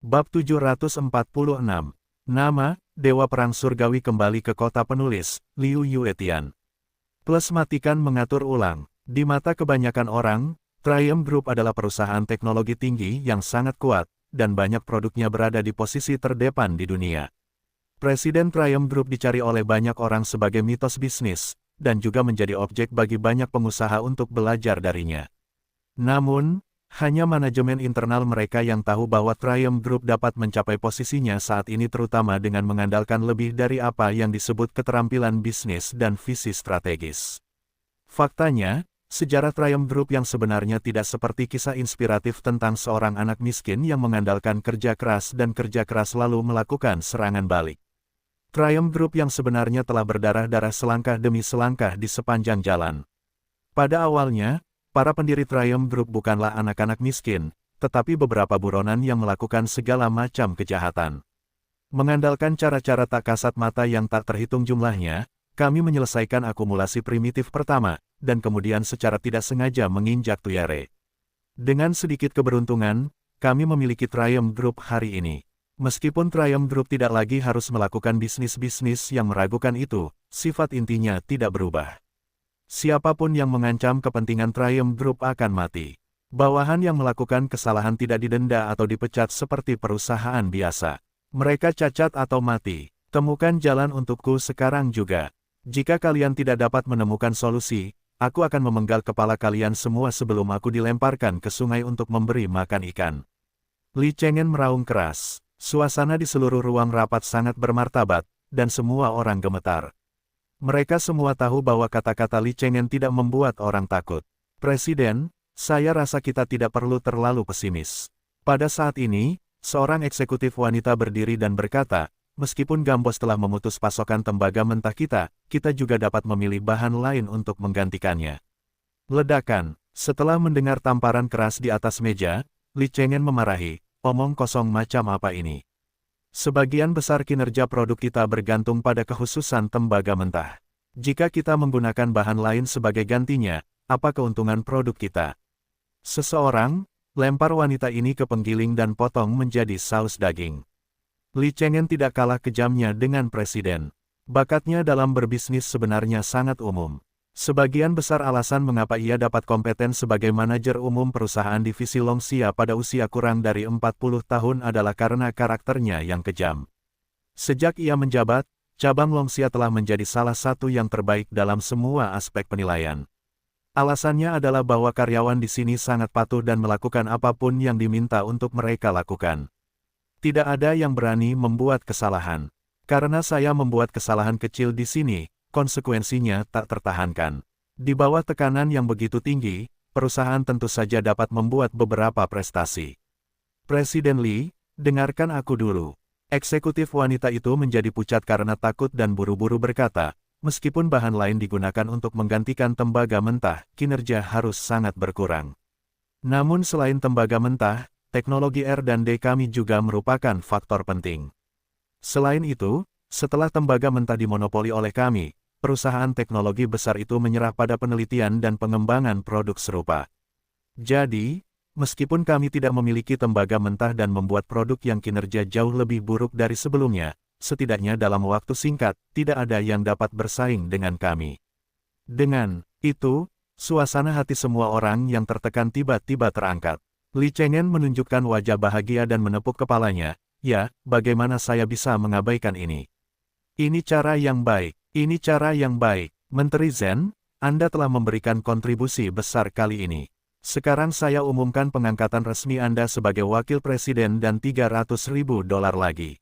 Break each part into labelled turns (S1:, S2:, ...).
S1: Bab 746. Nama, Dewa Perang Surgawi kembali ke kota penulis, Liu Yuetian. Plus matikan mengatur ulang. Di mata kebanyakan orang, Triumph Group adalah perusahaan teknologi tinggi yang sangat kuat, dan banyak produknya berada di posisi terdepan di dunia. Presiden Triumph Group dicari oleh banyak orang sebagai mitos bisnis, dan juga menjadi objek bagi banyak pengusaha untuk belajar darinya. Namun, hanya manajemen internal mereka yang tahu bahwa Triumph Group dapat mencapai posisinya saat ini terutama dengan mengandalkan lebih dari apa yang disebut keterampilan bisnis dan visi strategis. Faktanya, sejarah Triumph Group yang sebenarnya tidak seperti kisah inspiratif tentang seorang anak miskin yang mengandalkan kerja keras dan kerja keras lalu melakukan serangan balik. Triumph Group yang sebenarnya telah berdarah-darah selangkah demi selangkah di sepanjang jalan. Pada awalnya, para pendiri Triumph Group bukanlah anak-anak miskin, tetapi beberapa buronan yang melakukan segala macam kejahatan. Mengandalkan cara-cara tak kasat mata yang tak terhitung jumlahnya, kami menyelesaikan akumulasi primitif pertama, dan kemudian secara tidak sengaja menginjak Tuyere. Dengan sedikit keberuntungan, kami memiliki Triumph Group hari ini. Meskipun Triumph Group tidak lagi harus melakukan bisnis-bisnis yang meragukan itu, sifat intinya tidak berubah. Siapapun yang mengancam kepentingan Triumph Group akan mati. Bawahan yang melakukan kesalahan tidak didenda atau dipecat seperti perusahaan biasa. Mereka cacat atau mati. Temukan jalan untukku sekarang juga. Jika kalian tidak dapat menemukan solusi, aku akan memenggal kepala kalian semua sebelum aku dilemparkan ke sungai untuk memberi makan ikan. Li Cheng'en meraung keras. Suasana di seluruh ruang rapat sangat bermartabat, dan semua orang gemetar. Mereka semua tahu bahwa kata-kata Li Cheng'en tidak membuat orang takut. Presiden, saya rasa kita tidak perlu terlalu pesimis. Pada saat ini, seorang eksekutif wanita berdiri dan berkata, meskipun Gambos telah memutus pasokan tembaga mentah kita juga dapat memilih bahan lain untuk menggantikannya. Ledakan. Setelah mendengar tamparan keras di atas meja, Li Cheng'en memarahi, omong kosong macam apa ini? Sebagian besar kinerja produk kita bergantung pada kekhususan tembaga mentah. Jika kita menggunakan bahan lain sebagai gantinya, apa keuntungan produk kita? Seseorang, lempar wanita ini ke penggiling dan potong menjadi saus daging. Li Cheng'en tidak kalah kejamnya dengan presiden. Bakatnya dalam berbisnis sebenarnya sangat umum. Sebagian besar alasan mengapa ia dapat kompeten sebagai manajer umum perusahaan divisi Longxia pada usia kurang dari 40 tahun adalah karena karakternya yang kejam. Sejak ia menjabat, cabang Longxia telah menjadi salah satu yang terbaik dalam semua aspek penilaian. Alasannya adalah bahwa karyawan di sini sangat patuh dan melakukan apapun yang diminta untuk mereka lakukan. Tidak ada yang berani membuat kesalahan. Karena saya membuat kesalahan kecil di sini, konsekuensinya tak tertahankan. Di bawah tekanan yang begitu tinggi, perusahaan tentu saja dapat membuat beberapa prestasi. Presiden Li, dengarkan aku dulu. Eksekutif wanita itu menjadi pucat karena takut dan buru-buru berkata, meskipun bahan lain digunakan untuk menggantikan tembaga mentah, kinerja harus sangat berkurang. Namun selain tembaga mentah, teknologi R&D kami juga merupakan faktor penting. Selain itu, setelah tembaga mentah dimonopoli oleh kami, perusahaan teknologi besar itu menyerah pada penelitian dan pengembangan produk serupa. Jadi, meskipun kami tidak memiliki tembaga mentah dan membuat produk yang kinerja jauh lebih buruk dari sebelumnya, setidaknya dalam waktu singkat, tidak ada yang dapat bersaing dengan kami. Dengan itu, suasana hati semua orang yang tertekan tiba-tiba terangkat. Li Cheng'en menunjukkan wajah bahagia dan menepuk kepalanya, ya, bagaimana saya bisa mengabaikan ini? Ini cara yang baik. Ini cara yang baik. Menteri Zhen, Anda telah memberikan kontribusi besar kali ini. Sekarang saya umumkan pengangkatan resmi Anda sebagai wakil presiden dan $300.000 lagi.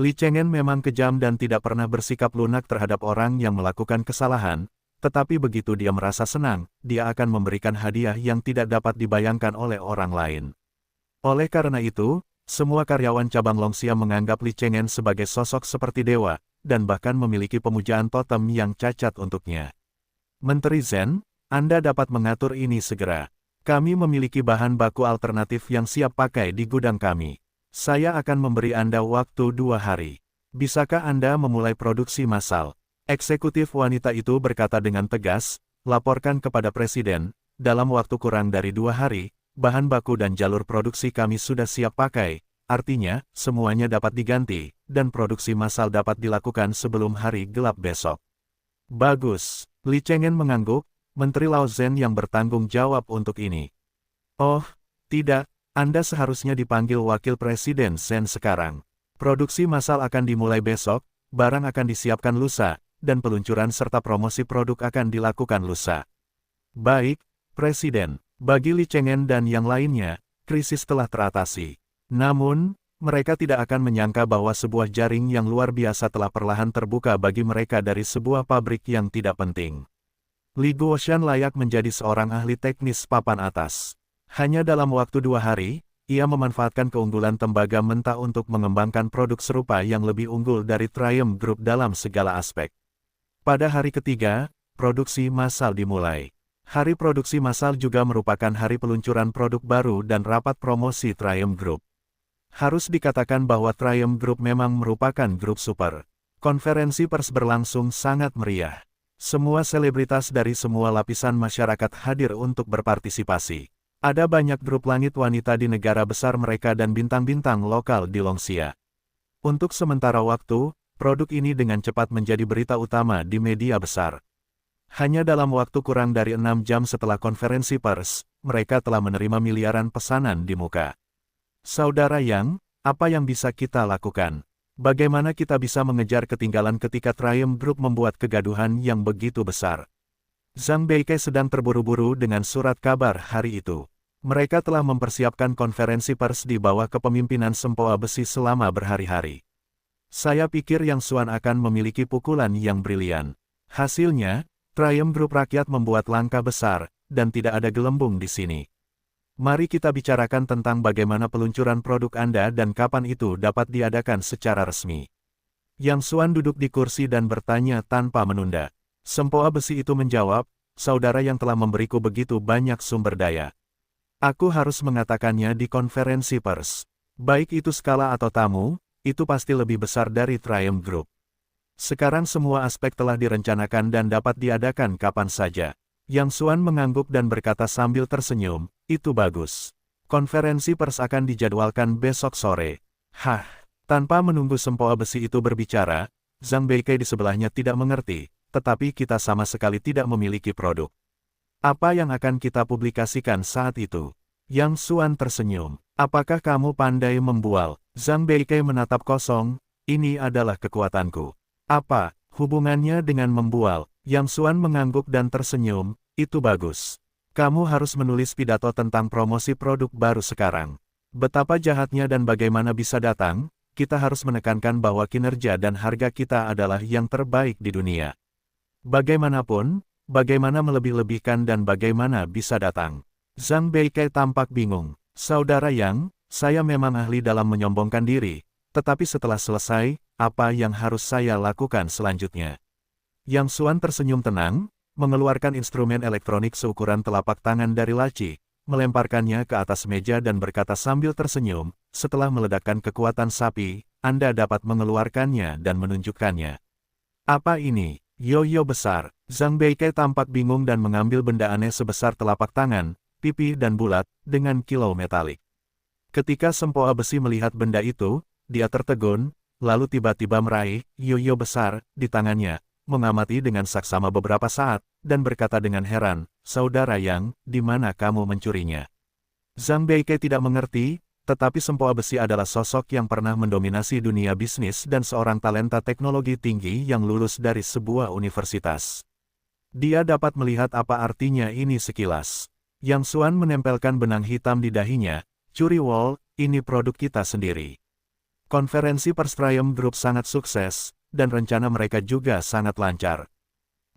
S1: Li Cheng'en memang kejam dan tidak pernah bersikap lunak terhadap orang yang melakukan kesalahan, tetapi begitu dia merasa senang, dia akan memberikan hadiah yang tidak dapat dibayangkan oleh orang lain. Oleh karena itu, semua karyawan cabang Longxia menganggap Li Cheng'en sebagai sosok seperti dewa, dan bahkan memiliki pemujaan totem yang cacat untuknya. Menteri Zhen, Anda dapat mengatur ini segera. Kami memiliki bahan baku alternatif yang siap pakai di gudang kami. Saya akan memberi Anda waktu 2 hari. Bisakah Anda memulai produksi massal? Eksekutif wanita itu berkata dengan tegas, laporkan kepada presiden, dalam waktu kurang dari 2 hari, bahan baku dan jalur produksi kami sudah siap pakai, artinya, semuanya dapat diganti, dan produksi massal dapat dilakukan sebelum hari gelap besok. Bagus, Li Cheng'en mengangguk, Menteri Lao Zhen yang bertanggung jawab untuk ini. Oh, tidak, Anda seharusnya dipanggil Wakil Presiden Zhen sekarang. Produksi massal akan dimulai besok, barang akan disiapkan lusa, dan peluncuran serta promosi produk akan dilakukan lusa. Baik, Presiden, bagi Li Cheng'en dan yang lainnya, krisis telah teratasi. Namun, mereka tidak akan menyangka bahwa sebuah jaring yang luar biasa telah perlahan terbuka bagi mereka dari sebuah pabrik yang tidak penting. Li Guoshan layak menjadi seorang ahli teknis papan atas. Hanya dalam waktu 2 hari, ia memanfaatkan keunggulan tembaga mentah untuk mengembangkan produk serupa yang lebih unggul dari Triumph Group dalam segala aspek. Pada hari ketiga, produksi massal dimulai. Hari produksi massal juga merupakan hari peluncuran produk baru dan rapat promosi Triumph Group. Harus dikatakan bahwa Triumph Group memang merupakan grup super. Konferensi pers berlangsung sangat meriah. Semua selebritas dari semua lapisan masyarakat hadir untuk berpartisipasi. Ada banyak grup langit wanita di negara besar mereka dan bintang-bintang lokal di Longxia. Untuk sementara waktu, produk ini dengan cepat menjadi berita utama di media besar. Hanya dalam waktu kurang dari 6 jam setelah konferensi pers, mereka telah menerima miliaran pesanan di muka. Saudara Yang, apa yang bisa kita lakukan? Bagaimana kita bisa mengejar ketinggalan ketika Triumph Group membuat kegaduhan yang begitu besar? Zhang Beike sedang terburu-buru dengan surat kabar hari itu. Mereka telah mempersiapkan konferensi pers di bawah kepemimpinan Sempoa Besi selama berhari-hari. Saya pikir Yang Xuan akan memiliki pukulan yang brilian. Hasilnya, Triumph Group rakyat membuat langkah besar, dan tidak ada gelembung di sini. Mari kita bicarakan tentang bagaimana peluncuran produk Anda dan kapan itu dapat diadakan secara resmi. Yang Xuan duduk di kursi dan bertanya tanpa menunda. Sempoa Besi itu menjawab, saudara yang telah memberiku begitu banyak sumber daya. Aku harus mengatakannya di konferensi pers. Baik itu skala atau tamu, itu pasti lebih besar dari Triumph Group. Sekarang semua aspek telah direncanakan dan dapat diadakan kapan saja. Yang Xuan mengangguk dan berkata sambil tersenyum, itu bagus. Konferensi pers akan dijadwalkan besok sore. Hah, tanpa menunggu Sempoa Besi itu berbicara, Zhang Beike di sebelahnya tidak mengerti, tetapi kita sama sekali tidak memiliki produk. Apa yang akan kita publikasikan saat itu? Yang Xuan tersenyum. Apakah kamu pandai membual? Zhang Beike menatap kosong, ini adalah kekuatanku. Apa hubungannya dengan membual? Yang Xuan mengangguk dan tersenyum, itu bagus. Kamu harus menulis pidato tentang promosi produk baru sekarang. Betapa jahatnya dan bagaimana bisa datang, kita harus menekankan bahwa kinerja dan harga kita adalah yang terbaik di dunia. Bagaimanapun, bagaimana melebih-lebihkan dan bagaimana bisa datang. Zhang Beike tampak bingung. Saudara Yang, saya memang ahli dalam menyombongkan diri, tetapi setelah selesai, apa yang harus saya lakukan selanjutnya? Yang Xuan tersenyum tenang, mengeluarkan instrumen elektronik seukuran telapak tangan dari laci, melemparkannya ke atas meja dan berkata sambil tersenyum, setelah meledakkan kekuatan sapi, Anda dapat mengeluarkannya dan menunjukkannya. Apa ini? Yoyo besar. Zhang Beike tampak bingung dan mengambil benda aneh sebesar telapak tangan, pipih dan bulat, dengan kilau metalik. Ketika Sempoa Besi melihat benda itu, dia tertegun, lalu tiba-tiba meraih yoyo besar di tangannya, mengamati dengan saksama beberapa saat, dan berkata dengan heran, saudara Yang, di mana kamu mencurinya? Zhang Beike tidak mengerti, tetapi Sempoa Besi adalah sosok yang pernah mendominasi dunia bisnis dan seorang talenta teknologi tinggi yang lulus dari sebuah universitas. Dia dapat melihat apa artinya ini sekilas. Yang Xuan menempelkan benang hitam di dahinya, curi wall, ini produk kita sendiri. Konferensi pers Triumph Group sangat sukses, dan rencana mereka juga sangat lancar.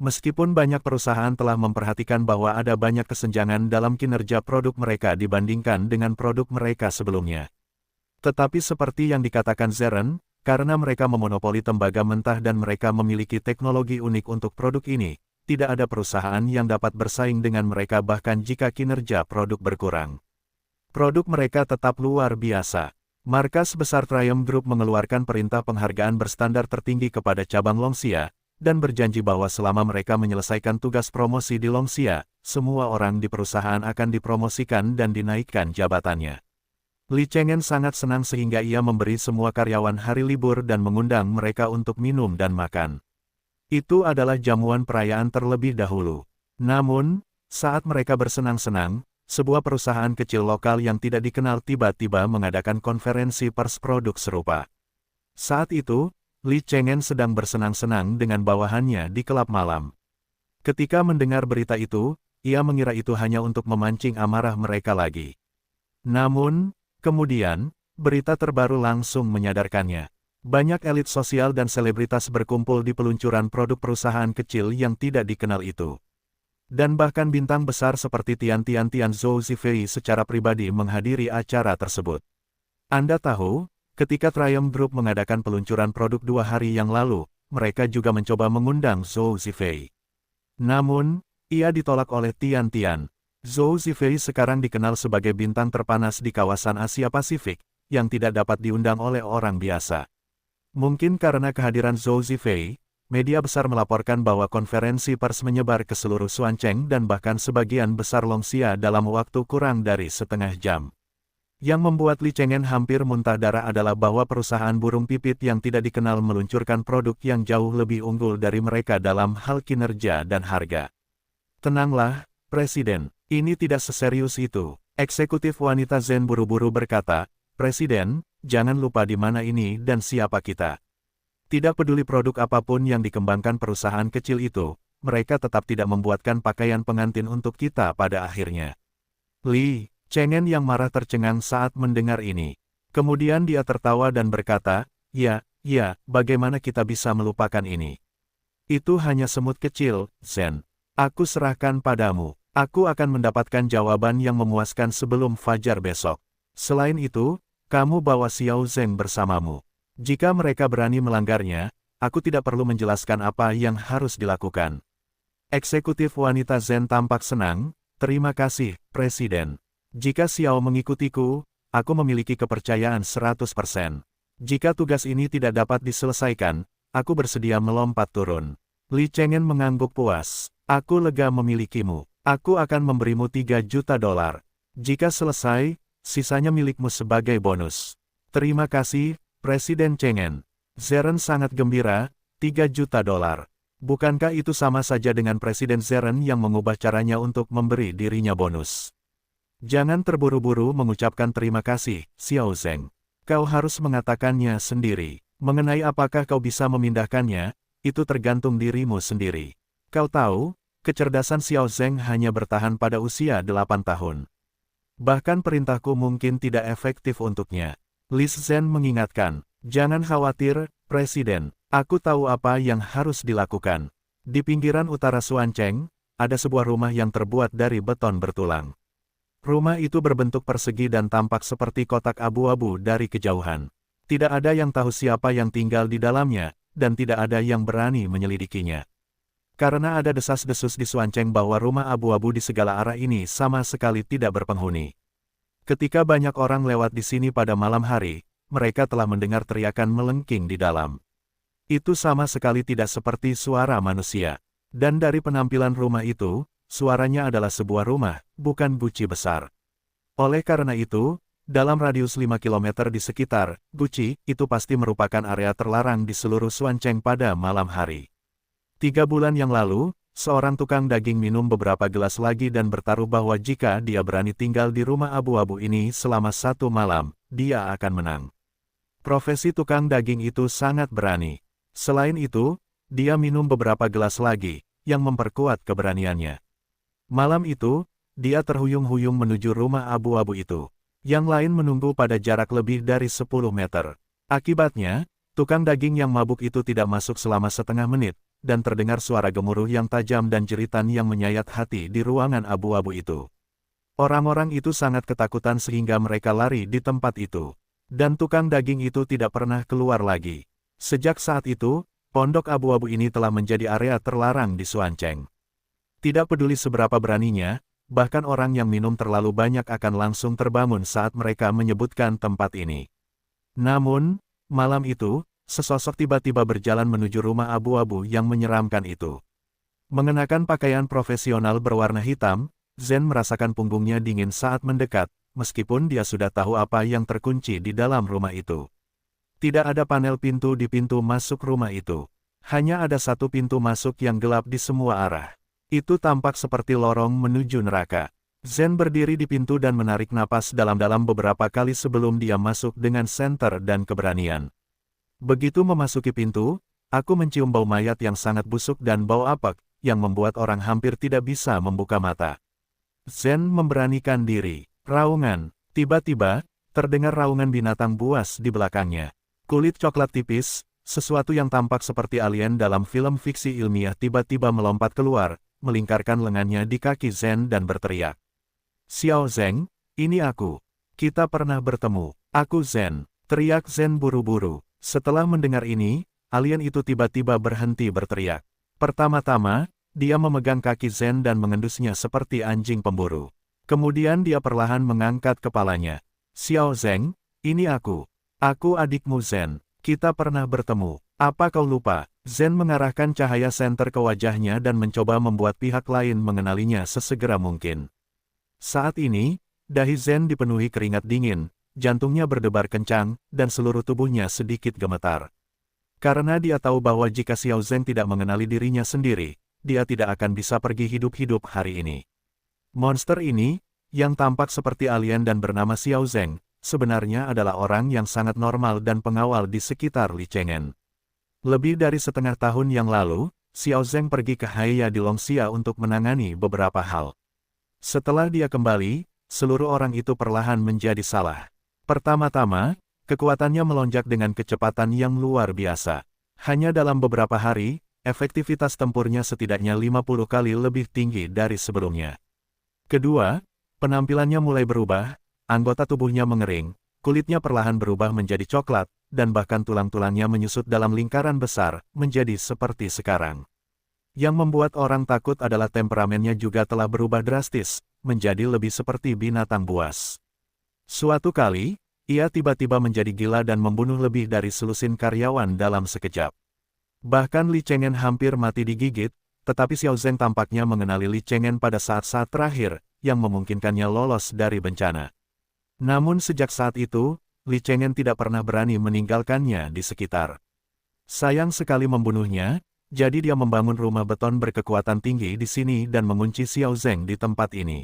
S1: Meskipun banyak perusahaan telah memperhatikan bahwa ada banyak kesenjangan dalam kinerja produk mereka dibandingkan dengan produk mereka sebelumnya. Tetapi seperti yang dikatakan Zeren, karena mereka memonopoli tembaga mentah dan mereka memiliki teknologi unik untuk produk ini, tidak ada perusahaan yang dapat bersaing dengan mereka bahkan jika kinerja produk berkurang. Produk mereka tetap luar biasa. Markas besar Triumph Group mengeluarkan perintah penghargaan berstandar tertinggi kepada cabang Longxia, dan berjanji bahwa selama mereka menyelesaikan tugas promosi di Longxia, semua orang di perusahaan akan dipromosikan dan dinaikkan jabatannya. Li Cheng'en sangat senang sehingga ia memberi semua karyawan hari libur dan mengundang mereka untuk minum dan makan. Itu adalah jamuan perayaan terlebih dahulu. Namun, saat mereka bersenang-senang, sebuah perusahaan kecil lokal yang tidak dikenal tiba-tiba mengadakan konferensi pers produk serupa. Saat itu, Li Cheng'en sedang bersenang-senang dengan bawahannya di klub malam. Ketika mendengar berita itu, ia mengira itu hanya untuk memancing amarah mereka lagi. Namun, kemudian, berita terbaru langsung menyadarkannya. Banyak elit sosial dan selebritas berkumpul di peluncuran produk perusahaan kecil yang tidak dikenal itu. Dan bahkan bintang besar seperti Tian Zhou Zifei secara pribadi menghadiri acara tersebut. Anda tahu, ketika Triumph Group mengadakan peluncuran produk 2 hari yang lalu, mereka juga mencoba mengundang Zhou Zifei. Namun, ia ditolak oleh Tian. Zhou Zifei sekarang dikenal sebagai bintang terpanas di kawasan Asia Pasifik, yang tidak dapat diundang oleh orang biasa. Mungkin karena kehadiran Zhou Zifei, media besar melaporkan bahwa konferensi pers menyebar ke seluruh Xuancheng dan bahkan sebagian besar Longxia dalam waktu kurang dari setengah jam. Yang membuat Li Cheng'en hampir muntah darah adalah bahwa perusahaan burung pipit yang tidak dikenal meluncurkan produk yang jauh lebih unggul dari mereka dalam hal kinerja dan harga. Tenanglah, Presiden. Ini tidak seserius itu. Eksekutif wanita Zen buru-buru berkata, Presiden, jangan lupa di mana ini dan siapa kita. Tidak peduli produk apapun yang dikembangkan perusahaan kecil itu, mereka tetap tidak membuatkan pakaian pengantin untuk kita pada akhirnya. Li Cheng'en yang marah tercengang saat mendengar ini. Kemudian dia tertawa dan berkata, ya, bagaimana kita bisa melupakan ini? Itu hanya semut kecil, Zen. Aku serahkan padamu. Aku akan mendapatkan jawaban yang memuaskan sebelum fajar besok. Selain itu, kamu bawa Xiao Zeng bersamamu. Jika mereka berani melanggarnya, aku tidak perlu menjelaskan apa yang harus dilakukan. Eksekutif wanita Zen tampak senang, terima kasih, Presiden. Jika Xiao mengikutiku, aku memiliki kepercayaan 100%. Jika tugas ini tidak dapat diselesaikan, aku bersedia melompat turun. Li Cheng'en mengangguk puas. Aku lega memilikimu. Aku akan memberimu $3 juta. Jika selesai, sisanya milikmu sebagai bonus. Terima kasih, Presiden Cheng'en. Zeren sangat gembira, $3 juta. Bukankah itu sama saja dengan Presiden Zeren yang mengubah caranya untuk memberi dirinya bonus? Jangan terburu-buru mengucapkan terima kasih, Xiao Zeng. Kau harus mengatakannya sendiri. Mengenai apakah kau bisa memindahkannya, itu tergantung dirimu sendiri. Kau tahu, kecerdasan Xiao Zeng hanya bertahan pada usia 8 tahun. Bahkan perintahku mungkin tidak efektif untuknya. Li Zhen mengingatkan, jangan khawatir, Presiden, aku tahu apa yang harus dilakukan. Di pinggiran utara Xuancheng, ada sebuah rumah yang terbuat dari beton bertulang. Rumah itu berbentuk persegi dan tampak seperti kotak abu-abu dari kejauhan. Tidak ada yang tahu siapa yang tinggal di dalamnya, dan tidak ada yang berani menyelidikinya. Karena ada desas-desus di Xuancheng bahwa rumah abu-abu di segala arah ini sama sekali tidak berpenghuni. Ketika banyak orang lewat di sini pada malam hari, mereka telah mendengar teriakan melengking di dalam. Itu sama sekali tidak seperti suara manusia. Dan dari penampilan rumah itu, suaranya adalah sebuah rumah, bukan guci besar. Oleh karena itu, dalam radius 5 km di sekitar guci, itu pasti merupakan area terlarang di seluruh Xuancheng pada malam hari. 3 bulan yang lalu, seorang tukang daging minum beberapa gelas lagi dan bertaruh bahwa jika dia berani tinggal di rumah abu-abu ini selama 1 malam, dia akan menang. Profesi tukang daging itu sangat berani. Selain itu, dia minum beberapa gelas lagi, yang memperkuat keberaniannya. Malam itu, dia terhuyung-huyung menuju rumah abu-abu itu. Yang lain menunggu pada jarak lebih dari 10 meter. Akibatnya, tukang daging yang mabuk itu tidak masuk selama setengah menit, dan terdengar suara gemuruh yang tajam dan jeritan yang menyayat hati di ruangan abu-abu itu. Orang-orang itu sangat ketakutan sehingga mereka lari di tempat itu. Dan tukang daging itu tidak pernah keluar lagi. Sejak saat itu, pondok abu-abu ini telah menjadi area terlarang di Xuancheng. Tidak peduli seberapa beraninya, bahkan orang yang minum terlalu banyak akan langsung terbangun saat mereka menyebutkan tempat ini. Namun, malam itu, sesosok tiba-tiba berjalan menuju rumah abu-abu yang menyeramkan itu. Mengenakan pakaian profesional berwarna hitam, Zen merasakan punggungnya dingin saat mendekat, meskipun dia sudah tahu apa yang terkunci di dalam rumah itu. Tidak ada panel pintu di pintu masuk rumah itu. Hanya ada satu pintu masuk yang gelap di semua arah. Itu tampak seperti lorong menuju neraka. Zen berdiri di pintu dan menarik napas dalam-dalam beberapa kali sebelum dia masuk dengan senter dan keberanian. Begitu memasuki pintu, aku mencium bau mayat yang sangat busuk dan bau apek, yang membuat orang hampir tidak bisa membuka mata. Zen memberanikan diri. Raungan. Tiba-tiba, terdengar raungan binatang buas di belakangnya. Kulit coklat tipis, sesuatu yang tampak seperti alien dalam film fiksi ilmiah tiba-tiba melompat keluar, melingkarkan lengannya di kaki Zen dan berteriak. "Xiao Zeng, ini aku. Kita pernah bertemu. Aku Zen," teriak Zen buru-buru. Setelah mendengar ini, alien itu tiba-tiba berhenti berteriak. Pertama-tama, dia memegang kaki Zen dan mengendusnya seperti anjing pemburu. Kemudian dia perlahan mengangkat kepalanya. "Xiao Zeng, ini aku. Aku adikmu Zen. Kita pernah bertemu. Apa kau lupa?" Zen mengarahkan cahaya senter ke wajahnya dan mencoba membuat pihak lain mengenalinya sesegera mungkin. Saat ini, dahi Zen dipenuhi keringat dingin, jantungnya berdebar kencang, dan seluruh tubuhnya sedikit gemetar. Karena dia tahu bahwa jika Xiao Zeng tidak mengenali dirinya sendiri, dia tidak akan bisa pergi hidup-hidup hari ini. Monster ini, yang tampak seperti alien dan bernama Xiao Zeng, sebenarnya adalah orang yang sangat normal dan pengawal di sekitar Li Cheng'en. Lebih dari setengah tahun yang lalu, Xiao Zeng pergi ke Haiya di Longxia untuk menangani beberapa hal. Setelah dia kembali, seluruh orang itu perlahan menjadi salah. Pertama-tama, kekuatannya melonjak dengan kecepatan yang luar biasa. Hanya dalam beberapa hari, efektivitas tempurnya setidaknya 50 kali lebih tinggi dari sebelumnya. Kedua, penampilannya mulai berubah, anggota tubuhnya mengering, kulitnya perlahan berubah menjadi coklat, dan bahkan tulang-tulangnya menyusut dalam lingkaran besar, menjadi seperti sekarang. Yang membuat orang takut adalah temperamennya juga telah berubah drastis, menjadi lebih seperti binatang buas. Suatu kali, ia tiba-tiba menjadi gila dan membunuh lebih dari selusin karyawan dalam sekejap. Bahkan Li Cheng'en hampir mati digigit, tetapi Xiao Zeng tampaknya mengenali Li Cheng'en pada saat-saat terakhir, yang memungkinkannya lolos dari bencana. Namun sejak saat itu, Li Cheng'en tidak pernah berani meninggalkannya di sekitar. Sayang sekali membunuhnya, jadi dia membangun rumah beton berkekuatan tinggi di sini dan mengunci Xiao Zeng di tempat ini.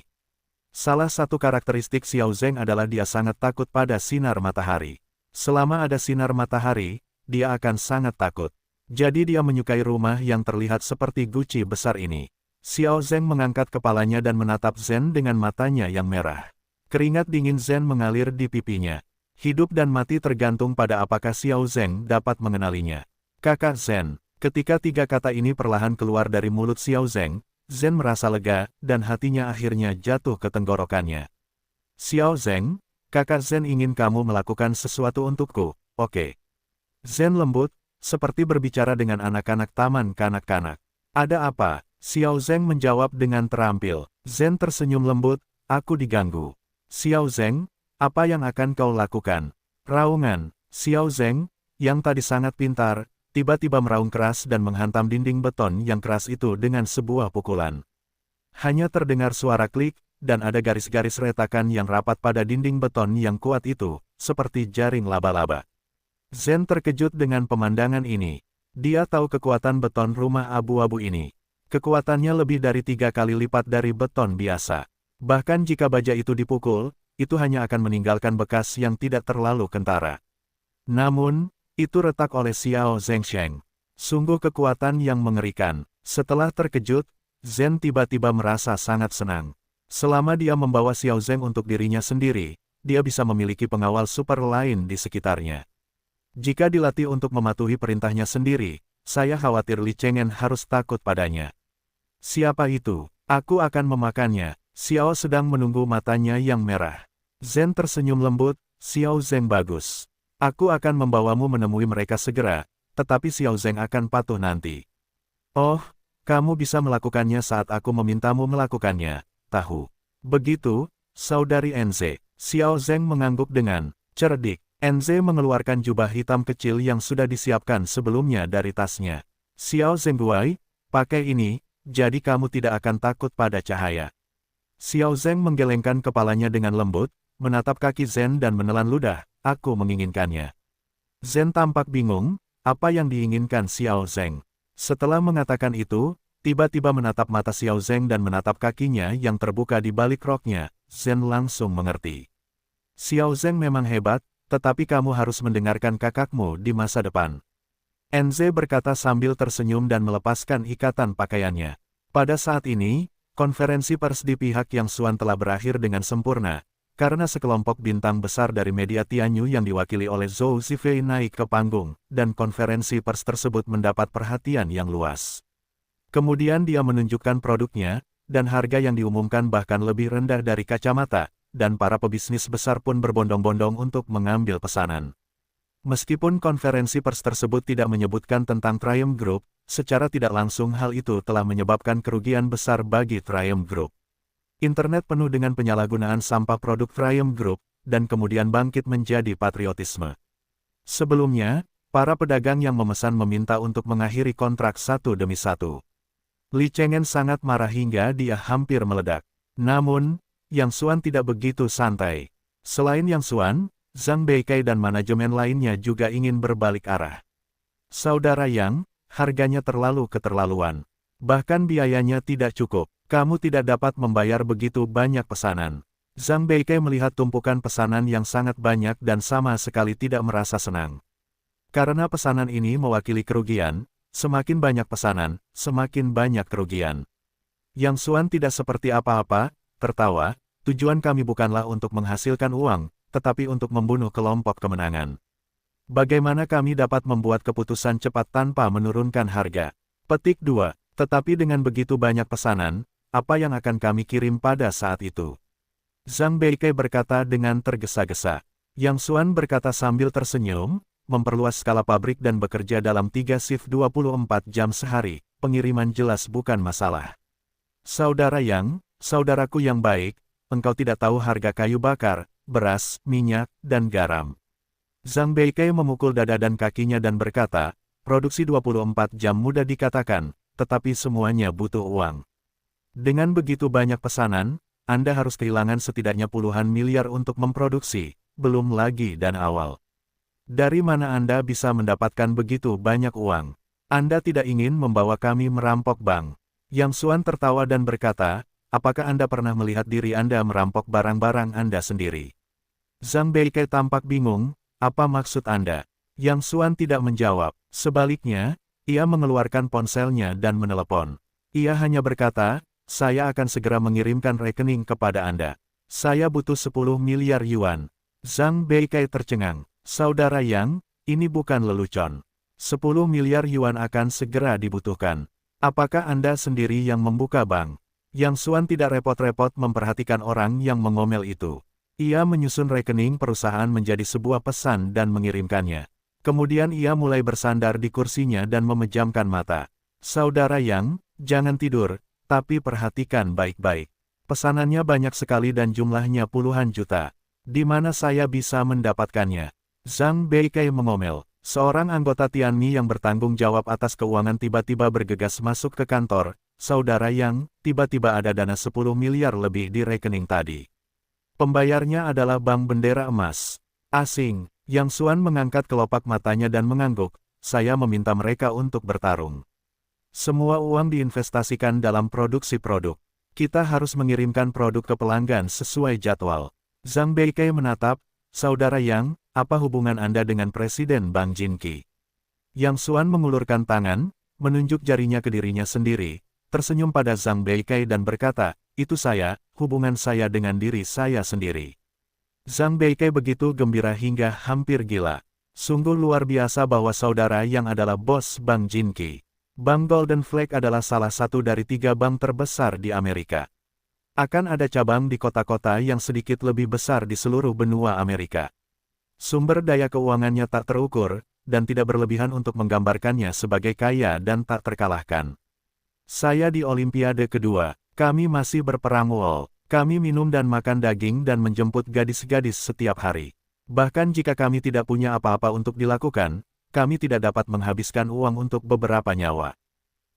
S1: Salah satu karakteristik Xiao Zeng adalah dia sangat takut pada sinar matahari. Selama ada sinar matahari, dia akan sangat takut. Jadi dia menyukai rumah yang terlihat seperti guci besar ini. Xiao Zeng mengangkat kepalanya dan menatap Zen dengan matanya yang merah. Keringat dingin Zen mengalir di pipinya. Hidup dan mati tergantung pada apakah Xiao Zeng dapat mengenalinya. "Kakak Zen." Ketika tiga kata ini perlahan keluar dari mulut Xiao Zeng, Zen merasa lega, dan hatinya akhirnya jatuh ke tenggorokannya. "Xiao Zeng, kakak Zen ingin kamu melakukan sesuatu untukku, oke?" Zen lembut, seperti berbicara dengan anak-anak taman kanak-kanak. "Ada apa?" Xiao Zeng menjawab dengan terampil. Zen tersenyum lembut, "Aku diganggu." "Xiao Zeng, apa yang akan kau lakukan?" Raungan. Xiao Zeng, yang tadi sangat pintar, tiba-tiba meraung keras dan menghantam dinding beton yang keras itu dengan sebuah pukulan. Hanya terdengar suara klik, dan ada garis-garis retakan yang rapat pada dinding beton yang kuat itu, seperti jaring laba-laba. Zen terkejut dengan pemandangan ini. Dia tahu kekuatan beton rumah abu-abu ini. Kekuatannya lebih dari 3 kali lipat dari beton biasa. Bahkan jika baja itu dipukul, itu hanya akan meninggalkan bekas yang tidak terlalu kentara. Namun, itu retak oleh Xiao Zengsheng. Sungguh kekuatan yang mengerikan. Setelah terkejut, Zen tiba-tiba merasa sangat senang. Selama dia membawa Xiao Zeng untuk dirinya sendiri, dia bisa memiliki pengawal super lain di sekitarnya. Jika dilatih untuk mematuhi perintahnya sendiri, saya khawatir Li Cheng'en harus takut padanya. "Siapa itu? Aku akan memakannya." Xiao sedang menunggu matanya yang merah. Zen tersenyum lembut, "Xiao Zeng bagus. Aku akan membawamu menemui mereka segera, tetapi Xiao Zeng akan patuh nanti." "Oh, kamu bisa melakukannya saat aku memintamu melakukannya, tahu." "Begitu, Saudari Enze." Xiao Zeng mengangguk dengan cerdik. Enze mengeluarkan jubah hitam kecil yang sudah disiapkan sebelumnya dari tasnya. "Xiao Zeng Guai, pakai ini, jadi kamu tidak akan takut pada cahaya." Xiao Zeng menggelengkan kepalanya dengan lembut, menatap kaki Zhen dan menelan ludah, aku menginginkannya. Zhen tampak bingung, apa yang diinginkan Xiao Zheng. Setelah mengatakan itu, tiba-tiba menatap mata Xiao Zheng dan menatap kakinya yang terbuka di balik roknya, Zhen langsung mengerti. Xiao Zheng memang hebat, tetapi kamu harus mendengarkan kakakmu di masa depan. Enze berkata sambil tersenyum dan melepaskan ikatan pakaiannya. Pada saat ini, konferensi pers di pihak Yang Xuan telah berakhir dengan sempurna, karena sekelompok bintang besar dari media Tianyu yang diwakili oleh Zhou Zifei naik ke panggung, dan konferensi pers tersebut mendapat perhatian yang luas. Kemudian dia menunjukkan produknya, dan harga yang diumumkan bahkan lebih rendah dari kacamata, dan para pebisnis besar pun berbondong-bondong untuk mengambil pesanan. Meskipun konferensi pers tersebut tidak menyebutkan tentang Triumph Group, secara tidak langsung hal itu telah menyebabkan kerugian besar bagi Triumph Group. Internet penuh dengan penyalahgunaan sampah produk Triumph Group, dan kemudian bangkit menjadi patriotisme. Sebelumnya, para pedagang yang memesan meminta untuk mengakhiri kontrak satu demi satu. Li Cheng'en sangat marah hingga dia hampir meledak. Namun, Yang Xuan tidak begitu santai. Selain Yang Xuan, Zhang Beikai dan manajemen lainnya juga ingin berbalik arah. Saudara Yang, harganya terlalu keterlaluan. Bahkan biayanya tidak cukup. Kamu tidak dapat membayar begitu banyak pesanan. Zhang Beikai melihat tumpukan pesanan yang sangat banyak dan sama sekali tidak merasa senang. Karena pesanan ini mewakili kerugian, semakin banyak pesanan, semakin banyak kerugian. Yang Xuan tidak seperti apa-apa, tertawa, tujuan kami bukanlah untuk menghasilkan uang, tetapi untuk membunuh kelompok kemenangan. Bagaimana kami dapat membuat keputusan cepat tanpa menurunkan harga? Petik 2. Tetapi dengan begitu banyak pesanan, apa yang akan kami kirim pada saat itu? Zhang Beikai berkata dengan tergesa-gesa. Yang Xuan berkata sambil tersenyum, memperluas skala pabrik dan bekerja dalam 3 shift 24 jam sehari, pengiriman jelas bukan masalah. Saudara Yang, saudaraku yang baik, engkau tidak tahu harga kayu bakar, beras, minyak, dan garam. Zhang Beikai memukul dada dan kakinya dan berkata, produksi 24 jam mudah dikatakan, tetapi semuanya butuh uang. Dengan begitu banyak pesanan, Anda harus kehilangan setidaknya puluhan miliar untuk memproduksi, belum lagi dana awal. Dari mana Anda bisa mendapatkan begitu banyak uang? Anda tidak ingin membawa kami merampok bank. Yang Xuan tertawa dan berkata, apakah Anda pernah melihat diri Anda merampok barang-barang Anda sendiri? Zhang Beikai tampak bingung, apa maksud Anda? Yang Xuan tidak menjawab, sebaliknya, ia mengeluarkan ponselnya dan menelepon. Ia hanya berkata, saya akan segera mengirimkan rekening kepada Anda. Saya butuh 10 miliar yuan. Zhang Beikai tercengang, saudara Yang, ini bukan lelucon. 10 miliar yuan akan segera dibutuhkan. Apakah Anda sendiri yang membuka bank? Yang Xuan tidak repot-repot memperhatikan orang yang mengomel itu. Ia menyusun rekening perusahaan menjadi sebuah pesan dan mengirimkannya. Kemudian ia mulai bersandar di kursinya dan memejamkan mata. Saudara Yang, jangan tidur, tapi perhatikan baik-baik. Pesanannya banyak sekali dan jumlahnya puluhan juta. Di mana saya bisa mendapatkannya? Zhang Beikai mengomel. Seorang anggota Tianmi yang bertanggung jawab atas keuangan tiba-tiba bergegas masuk ke kantor. Saudara Yang, tiba-tiba ada dana 10 miliar lebih di rekening tadi. Pembayarnya adalah bank bendera emas asing. Yang Xuan mengangkat kelopak matanya dan mengangguk, saya meminta mereka untuk bertarung. Semua uang diinvestasikan dalam produksi produk. Kita harus mengirimkan produk ke pelanggan sesuai jadwal. Zhang Beikai menatap, saudara Yang, apa hubungan Anda dengan Presiden Bang Jinqi? Yang Xuan mengulurkan tangan, menunjuk jarinya ke dirinya sendiri, tersenyum pada Zhang Beikai dan berkata, itu saya, hubungan saya dengan diri saya sendiri. Zhang Beikai begitu gembira hingga hampir gila. Sungguh luar biasa bahwa saudara Yang adalah bos Bang Jinqi. Bank Golden Flag adalah salah satu dari 3 bank terbesar di Amerika. Akan ada cabang di kota-kota yang sedikit lebih besar di seluruh benua Amerika. Sumber daya keuangannya tak terukur, dan tidak berlebihan untuk menggambarkannya sebagai kaya dan tak terkalahkan. Saya di Olimpiade kedua, kami masih berperang wol. Kami minum dan makan daging dan menjemput gadis-gadis setiap hari. Bahkan jika kami tidak punya apa-apa untuk dilakukan, kami tidak dapat menghabiskan uang untuk beberapa nyawa.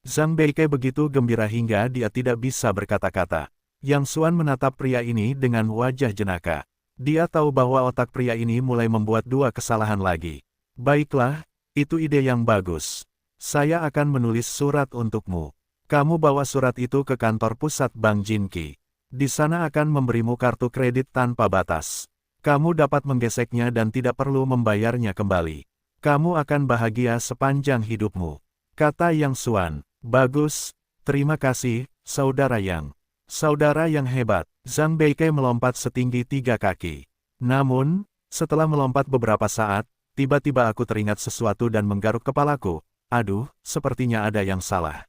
S1: Zhang Beikai begitu gembira hingga dia tidak bisa berkata-kata. Yang Xuan menatap pria ini dengan wajah jenaka. Dia tahu bahwa otak pria ini mulai membuat dua kesalahan lagi. Baiklah, itu ide yang bagus. Saya akan menulis surat untukmu. Kamu bawa surat itu ke kantor pusat Bank Jinki. Di sana akan memberimu kartu kredit tanpa batas. Kamu dapat menggeseknya dan tidak perlu membayarnya kembali. Kamu akan bahagia sepanjang hidupmu. Kata Yang Xuan. Bagus, terima kasih, saudara Yang. Saudara yang hebat. Zhang Beike melompat setinggi 3 kaki. Namun, setelah melompat beberapa saat, tiba-tiba aku teringat sesuatu dan menggaruk kepalaku. Aduh, sepertinya ada yang salah.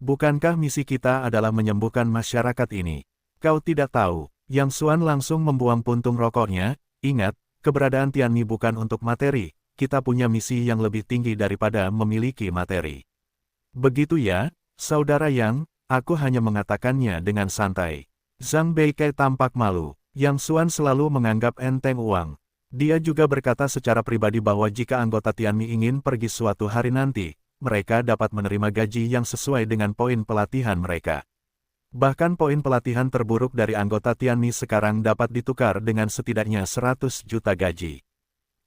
S1: Bukankah misi kita adalah menyembuhkan masyarakat ini? Kau tidak tahu. Yang Xuan langsung membuang puntung rokoknya. Ingat, keberadaan Tianmi bukan untuk materi. Kita punya misi yang lebih tinggi daripada memiliki materi. Begitu ya, saudara Yang, aku hanya mengatakannya dengan santai. Zhang Beike tampak malu. Yang Xuan selalu menganggap enteng uang. Dia juga berkata secara pribadi bahwa jika anggota Tianmi ingin pergi suatu hari nanti, mereka dapat menerima gaji yang sesuai dengan poin pelatihan mereka. Bahkan poin pelatihan terburuk dari anggota Tianmi sekarang dapat ditukar dengan setidaknya 100 juta gaji.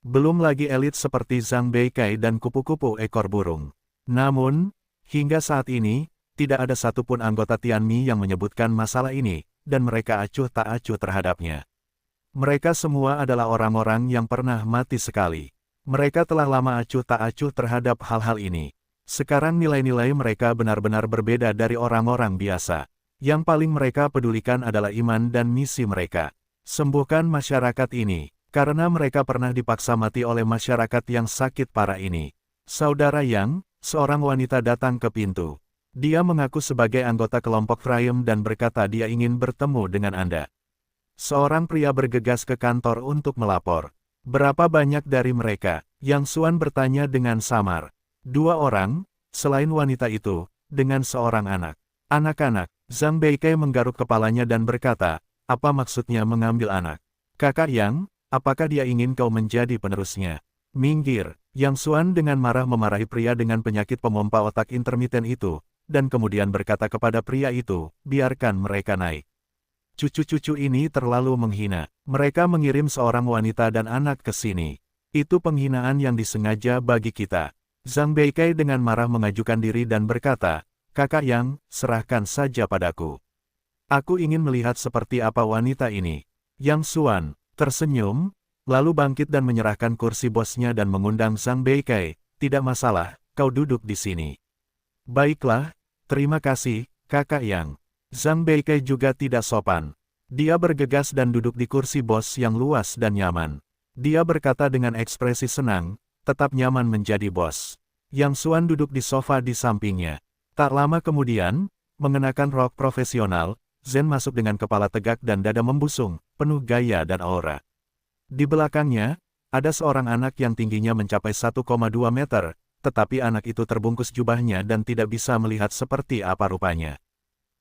S1: Belum lagi elit seperti Zhang Beike dan kupu-kupu ekor burung. Namun, hingga saat ini, tidak ada satupun anggota Tianmi yang menyebutkan masalah ini, dan mereka acuh tak acuh terhadapnya. Mereka semua adalah orang-orang yang pernah mati sekali. Mereka telah lama acuh tak acuh terhadap hal-hal ini. Sekarang nilai-nilai mereka benar-benar berbeda dari orang-orang biasa. Yang paling mereka pedulikan adalah iman dan misi mereka. Sembuhkan masyarakat ini, karena mereka pernah dipaksa mati oleh masyarakat yang sakit parah ini. Saudara Yang, seorang wanita datang ke pintu. Dia mengaku sebagai anggota kelompok Triumph dan berkata dia ingin bertemu dengan Anda. Seorang pria bergegas ke kantor untuk melapor. Berapa banyak dari mereka? Yang Xuan bertanya dengan samar. 2 orang, selain wanita itu, dengan seorang anak. Anak-anak, Zhang Beike menggaruk kepalanya dan berkata, apa maksudnya mengambil anak? Kakak Yang, apakah dia ingin kau menjadi penerusnya? Minggir, Yang Xuan dengan marah memarahi pria dengan penyakit pemompa otak intermiten itu, dan kemudian berkata kepada pria itu, biarkan mereka naik. Cucu-cucu ini terlalu menghina. Mereka mengirim seorang wanita dan anak ke sini. Itu penghinaan yang disengaja bagi kita. Zhang Beike dengan marah mengajukan diri dan berkata, Kakak Yang, serahkan saja padaku. Aku ingin melihat seperti apa wanita ini. Yang Xuan tersenyum, lalu bangkit dan menyerahkan kursi bosnya dan mengundang Zhang Beike. Tidak masalah, kau duduk di sini. Baiklah, terima kasih, Kakak Yang. Zhang Beike juga tidak sopan. Dia bergegas dan duduk di kursi bos yang luas dan nyaman. Dia berkata dengan ekspresi senang, tetap nyaman menjadi bos. Yang Xuan duduk di sofa di sampingnya. Tak lama kemudian, mengenakan rok profesional, Zhen masuk dengan kepala tegak dan dada membusung, penuh gaya dan aura. Di belakangnya, ada seorang anak yang tingginya mencapai 1,2 meter, tetapi anak itu terbungkus jubahnya dan tidak bisa melihat seperti apa rupanya.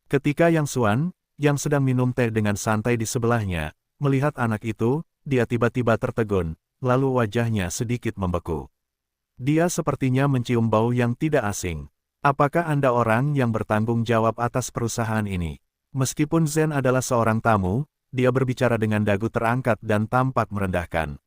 S1: Ketika Yang Xuan, yang sedang minum teh dengan santai di sebelahnya, melihat anak itu, dia tiba-tiba tertegun, lalu wajahnya sedikit membeku. Dia sepertinya mencium bau yang tidak asing. Apakah Anda orang yang bertanggung jawab atas perusahaan ini? Meskipun Zhen adalah seorang tamu, dia berbicara dengan dagu terangkat dan tampak merendahkan.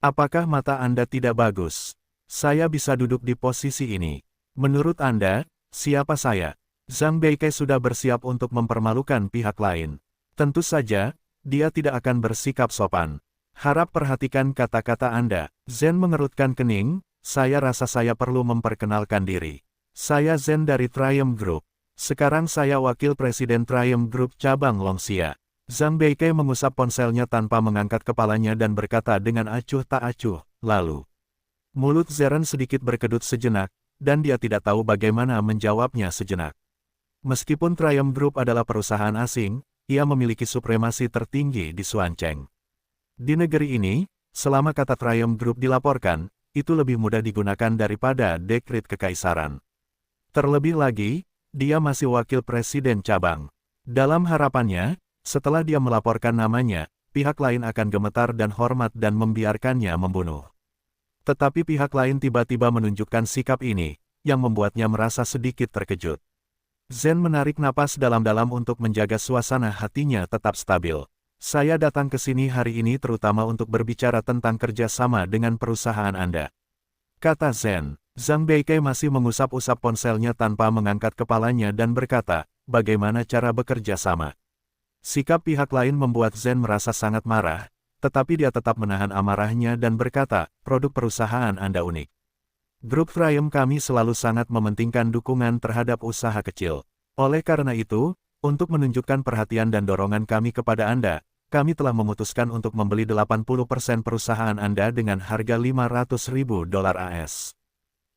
S1: Apakah mata Anda tidak bagus? Saya bisa duduk di posisi ini. Menurut Anda, siapa saya? Zhang Beike sudah bersiap untuk mempermalukan pihak lain. Tentu saja, dia tidak akan bersikap sopan. Harap perhatikan kata-kata Anda. Zhen mengerutkan kening, saya rasa saya perlu memperkenalkan diri. Saya Zhen dari Triumph Group. Sekarang saya wakil presiden Triumph Group cabang Longxia. Zhang Beike mengusap ponselnya tanpa mengangkat kepalanya dan berkata dengan acuh tak acuh, lalu. Mulut Zeren sedikit berkedut sejenak, dan dia tidak tahu bagaimana menjawabnya sejenak. Meskipun Triumph Group adalah perusahaan asing, ia memiliki supremasi tertinggi di Xuancheng. Di negeri ini, selama kata Triumph Group dilaporkan, itu lebih mudah digunakan daripada dekret kekaisaran. Terlebih lagi, dia masih wakil presiden cabang. Dalam harapannya, setelah dia melaporkan namanya, pihak lain akan gemetar dan hormat dan membiarkannya membunuh. Tetapi pihak lain tiba-tiba menunjukkan sikap ini, yang membuatnya merasa sedikit terkejut. Zhen menarik napas dalam-dalam untuk menjaga suasana hatinya tetap stabil. Saya datang ke sini hari ini terutama untuk berbicara tentang kerjasama dengan perusahaan Anda. Kata Zen. Zhang Beike masih mengusap-usap ponselnya tanpa mengangkat kepalanya dan berkata, bagaimana cara bekerja sama. Sikap pihak lain membuat Zen merasa sangat marah, tetapi dia tetap menahan amarahnya dan berkata, produk perusahaan Anda unik. Grup Triumph kami selalu sangat mementingkan dukungan terhadap usaha kecil. Oleh karena itu, untuk menunjukkan perhatian dan dorongan kami kepada Anda, kami telah memutuskan untuk membeli 80% perusahaan Anda dengan harga $500.000 AS.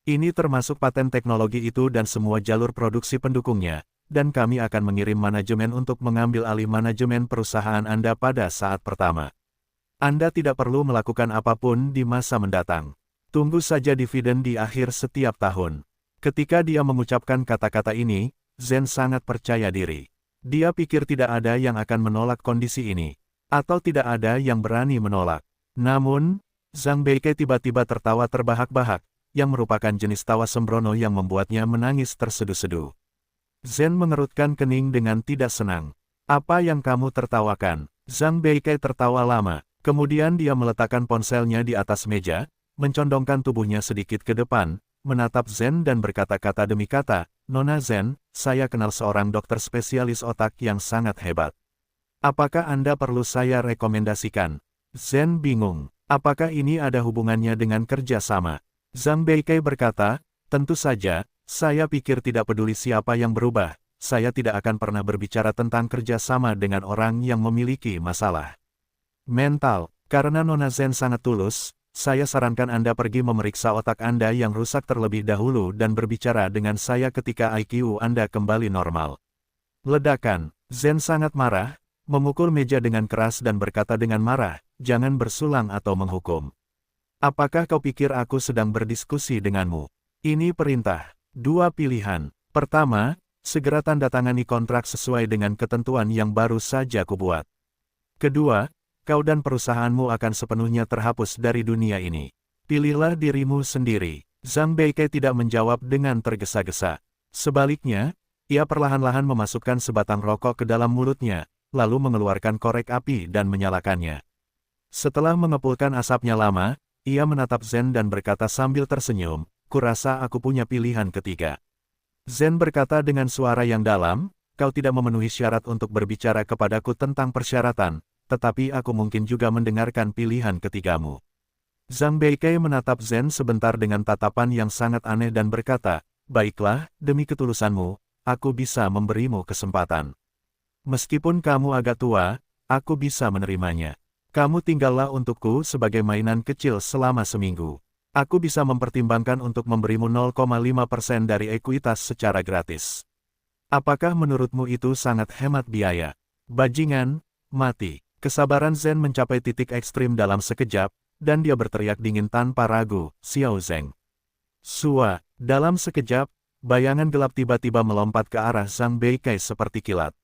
S1: Ini termasuk paten teknologi itu dan semua jalur produksi pendukungnya, dan kami akan mengirim manajemen untuk mengambil alih manajemen perusahaan Anda pada saat pertama. Anda tidak perlu melakukan apapun di masa mendatang. Tunggu saja dividen di akhir setiap tahun. Ketika dia mengucapkan kata-kata ini, Zen sangat percaya diri. Dia pikir tidak ada yang akan menolak kondisi ini, atau tidak ada yang berani menolak. Namun, Zhang Beike tiba-tiba tertawa terbahak-bahak, yang merupakan jenis tawa sembrono yang membuatnya menangis terseduh-seduh. Zen mengerutkan kening dengan tidak senang. Apa yang kamu tertawakan? Zhang Beike tertawa lama, kemudian dia meletakkan ponselnya di atas meja, mencondongkan tubuhnya sedikit ke depan, menatap Zen dan berkata-kata demi kata, Nona Zen, saya kenal seorang dokter spesialis otak yang sangat hebat. Apakah Anda perlu saya rekomendasikan? Zen bingung. Apakah ini ada hubungannya dengan kerja sama? Zhang Beike berkata, tentu saja, saya pikir tidak peduli siapa yang berubah, saya tidak akan pernah berbicara tentang kerja sama dengan orang yang memiliki masalah mental. Karena Nona Zen sangat tulus, saya sarankan Anda pergi memeriksa otak Anda yang rusak terlebih dahulu dan berbicara dengan saya ketika IQ Anda kembali normal. Ledakan. Zen sangat marah, memukul meja dengan keras dan berkata dengan marah, jangan bersulang atau menghukum. Apakah kau pikir aku sedang berdiskusi denganmu? Ini perintah. Dua pilihan. Pertama, segera tanda tangani kontrak sesuai dengan ketentuan yang baru saja kubuat. Kedua, kau dan perusahaanmu akan sepenuhnya terhapus dari dunia ini. Pilihlah dirimu sendiri. Zhang Beike tidak menjawab dengan tergesa-gesa. Sebaliknya, ia perlahan-lahan memasukkan sebatang rokok ke dalam mulutnya, lalu mengeluarkan korek api dan menyalakannya. Setelah mengepulkan asapnya lama, ia menatap Zen dan berkata sambil tersenyum, kurasa aku punya pilihan ketiga. Zen berkata dengan suara yang dalam, kau tidak memenuhi syarat untuk berbicara kepadaku tentang persyaratan, tetapi aku mungkin juga mendengarkan pilihan ketigamu. Zhang Beike menatap Zen sebentar dengan tatapan yang sangat aneh dan berkata, baiklah, demi ketulusanmu, aku bisa memberimu kesempatan. Meskipun kamu agak tua, aku bisa menerimanya. Kamu tinggallah untukku sebagai mainan kecil selama seminggu. Aku bisa mempertimbangkan untuk memberimu 0,5% dari ekuitas secara gratis. Apakah menurutmu itu sangat hemat biaya? Bajingan, mati. Kesabaran Zen mencapai titik ekstrim dalam sekejap, dan dia berteriak dingin tanpa ragu, Xiao Zeng. Sua, dalam sekejap, bayangan gelap tiba-tiba melompat ke arah Zhang Beike seperti kilat.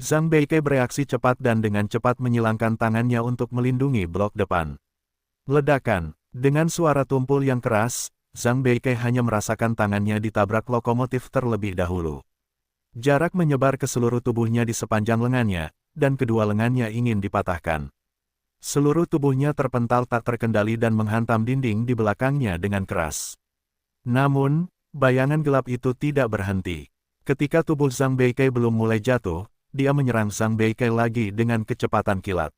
S1: Zhang Beike bereaksi cepat dan dengan cepat menyilangkan tangannya untuk melindungi blok depan. Ledakan. Dengan suara tumpul yang keras, Zhang Beike hanya merasakan tangannya ditabrak lokomotif terlebih dahulu. Jarak menyebar ke seluruh tubuhnya di sepanjang lengannya, dan kedua lengannya ingin dipatahkan. Seluruh tubuhnya terpental tak terkendali dan menghantam dinding di belakangnya dengan keras. Namun, bayangan gelap itu tidak berhenti. Ketika tubuh Zhang Beike belum mulai jatuh, dia menyerang Zhang Beike lagi dengan kecepatan kilat.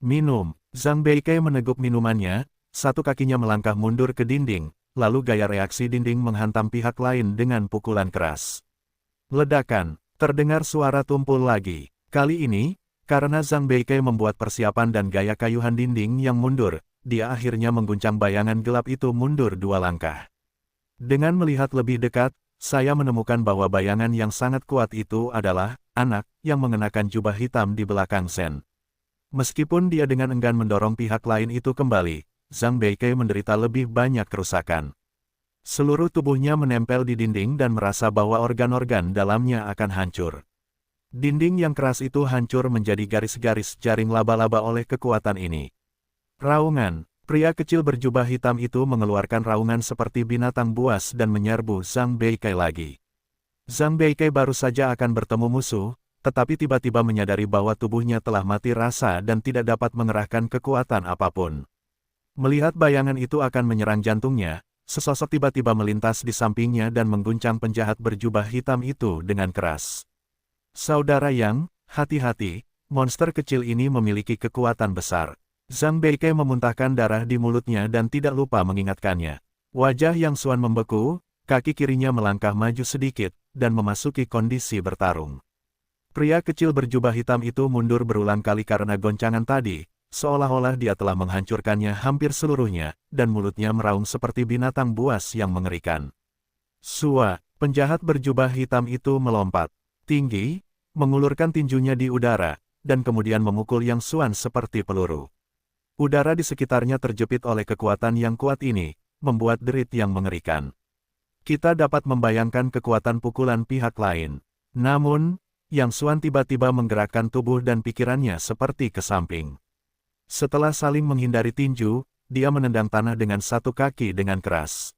S1: Minum. Zhang Beike meneguk minumannya, satu kakinya melangkah mundur ke dinding, lalu gaya reaksi dinding menghantam pihak lain dengan pukulan keras. Ledakan. Terdengar suara tumpul lagi. Kali ini, karena Zhang Beike membuat persiapan dan gaya kayuhan dinding yang mundur, dia akhirnya mengguncang bayangan gelap itu mundur 2 langkah. Dengan melihat lebih dekat, saya menemukan bahwa bayangan yang sangat kuat itu adalah anak yang mengenakan jubah hitam di belakang Zen. Meskipun dia dengan enggan mendorong pihak lain itu kembali, Zhang Beike menderita lebih banyak kerusakan. Seluruh tubuhnya menempel di dinding dan merasa bahwa organ-organ dalamnya akan hancur. Dinding yang keras itu hancur menjadi garis-garis jaring laba-laba oleh kekuatan ini. Raungan. Pria kecil berjubah hitam itu mengeluarkan raungan seperti binatang buas dan menyerbu Zhang Beike lagi. Zhang Beike baru saja akan bertemu musuh, tetapi tiba-tiba menyadari bahwa tubuhnya telah mati rasa dan tidak dapat mengerahkan kekuatan apapun. Melihat bayangan itu akan menyerang jantungnya, sesosok tiba-tiba melintas di sampingnya dan mengguncang penjahat berjubah hitam itu dengan keras. Saudara Yang, hati-hati, monster kecil ini memiliki kekuatan besar. Zhang Beike memuntahkan darah di mulutnya dan tidak lupa mengingatkannya. Wajah Yang Xuan membeku, kaki kirinya melangkah maju sedikit, dan memasuki kondisi bertarung. Pria kecil berjubah hitam itu mundur berulang kali karena goncangan tadi, seolah-olah dia telah menghancurkannya hampir seluruhnya, dan mulutnya meraung seperti binatang buas yang mengerikan. Sua, penjahat berjubah hitam itu melompat tinggi, mengulurkan tinjunya di udara, dan kemudian memukul Yang Xuan seperti peluru. Udara di sekitarnya terjepit oleh kekuatan yang kuat ini, membuat derit yang mengerikan. Kita dapat membayangkan kekuatan pukulan pihak lain. Namun, Yang Xuan tiba-tiba menggerakkan tubuh dan pikirannya seperti ke samping. Setelah saling menghindari tinju, dia menendang tanah dengan satu kaki dengan keras.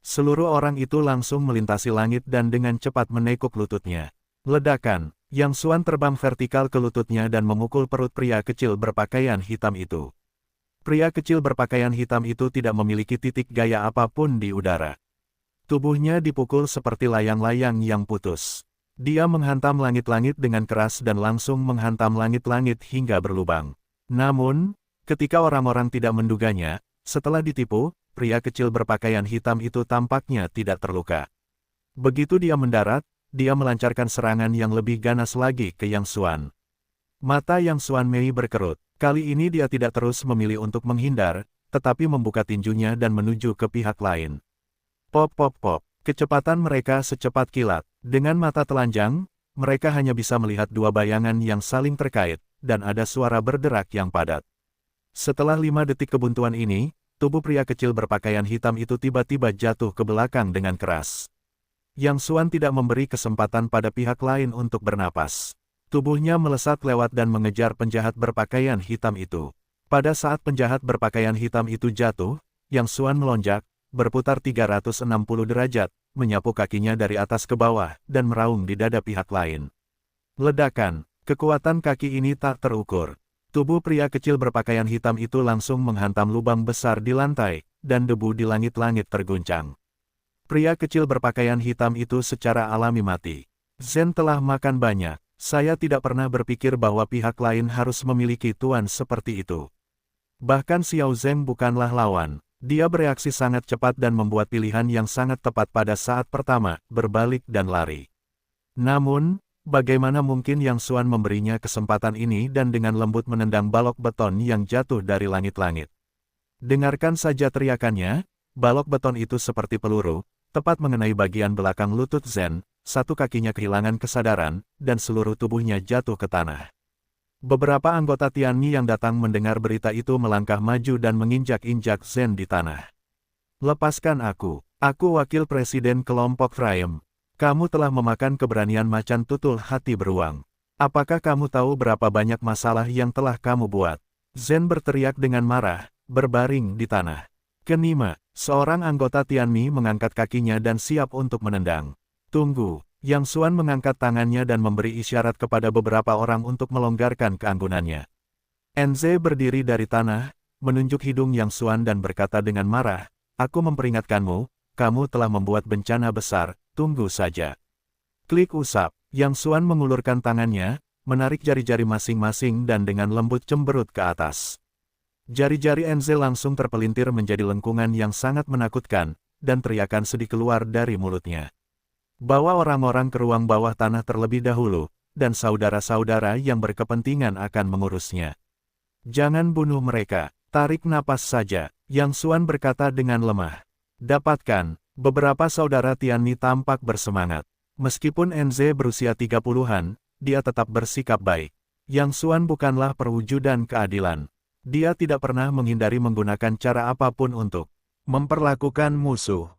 S1: Seluruh orang itu langsung melintasi langit dan dengan cepat menekuk lututnya. Ledakan, Yang Xuan terbang vertikal ke lututnya dan memukul perut pria kecil berpakaian hitam itu. Pria kecil berpakaian hitam itu tidak memiliki titik gaya apapun di udara. Tubuhnya dipukul seperti layang-layang yang putus. Dia menghantam langit-langit dengan keras dan langsung menghantam langit-langit hingga berlubang. Namun, ketika orang-orang tidak menduganya, setelah ditipu, pria kecil berpakaian hitam itu tampaknya tidak terluka. Begitu dia mendarat, dia melancarkan serangan yang lebih ganas lagi ke Yang Xuan. Mata Yang Xuan Mei berkerut. Kali ini dia tidak terus memilih untuk menghindar, tetapi membuka tinjunya dan menuju ke pihak lain. Pop pop pop, kecepatan mereka secepat kilat. Dengan mata telanjang, mereka hanya bisa melihat dua bayangan yang saling terkait, dan ada suara berderak yang padat. Setelah 5 detik kebuntuan ini, tubuh pria kecil berpakaian hitam itu tiba-tiba jatuh ke belakang dengan keras. Yang Xuan tidak memberi kesempatan pada pihak lain untuk bernapas. Tubuhnya melesat lewat dan mengejar penjahat berpakaian hitam itu. Pada saat penjahat berpakaian hitam itu jatuh, Yang Xuan melonjak, berputar 360 derajat, menyapu kakinya dari atas ke bawah, dan meraung di dada pihak lain. Ledakan, kekuatan kaki ini tak terukur. Tubuh pria kecil berpakaian hitam itu langsung menghantam lubang besar di lantai, dan debu di langit-langit terguncang. Pria kecil berpakaian hitam itu secara alami mati. Zen telah makan banyak. Saya tidak pernah berpikir bahwa pihak lain harus memiliki tuan seperti itu. Bahkan Xiao Zeng bukanlah lawan. Dia bereaksi sangat cepat dan membuat pilihan yang sangat tepat pada saat pertama, berbalik dan lari. Namun, bagaimana mungkin Yang Xuan memberinya kesempatan ini dan dengan lembut menendang balok beton yang jatuh dari langit-langit. Dengarkan saja teriakannya, balok beton itu seperti peluru, tepat mengenai bagian belakang lutut Zen, satu kakinya kehilangan kesadaran, dan seluruh tubuhnya jatuh ke tanah. Beberapa anggota Tianmi yang datang mendengar berita itu melangkah maju dan menginjak-injak Zen di tanah. Lepaskan aku wakil presiden kelompok Frame. Kamu telah memakan keberanian macan tutul hati beruang. Apakah kamu tahu berapa banyak masalah yang telah kamu buat? Zen berteriak dengan marah, berbaring di tanah. Kenima, seorang anggota Tianmi mengangkat kakinya dan siap untuk menendang. Tunggu. Yang Xuan mengangkat tangannya dan memberi isyarat kepada beberapa orang untuk melonggarkan keanggunannya. Enze berdiri dari tanah, menunjuk hidung Yang Xuan dan berkata dengan marah, "Aku memperingatkanmu, kamu telah membuat bencana besar, tunggu saja." Klik usap, Yang Xuan mengulurkan tangannya, menarik jari-jari masing-masing dan dengan lembut cemberut ke atas. Jari-jari Enze langsung terpelintir menjadi lengkungan yang sangat menakutkan, dan teriakan sedih keluar dari mulutnya. Bawa orang-orang ke ruang bawah tanah terlebih dahulu, dan saudara-saudara yang berkepentingan akan mengurusnya. Jangan bunuh mereka, tarik napas saja, Yang Xuan berkata dengan lemah. Dapatkan, beberapa saudara Tianmi tampak bersemangat. Meskipun Enze berusia 30-an, dia tetap bersikap baik. Yang Xuan bukanlah perwujudan keadilan. Dia tidak pernah menghindari menggunakan cara apapun untuk memperlakukan musuh.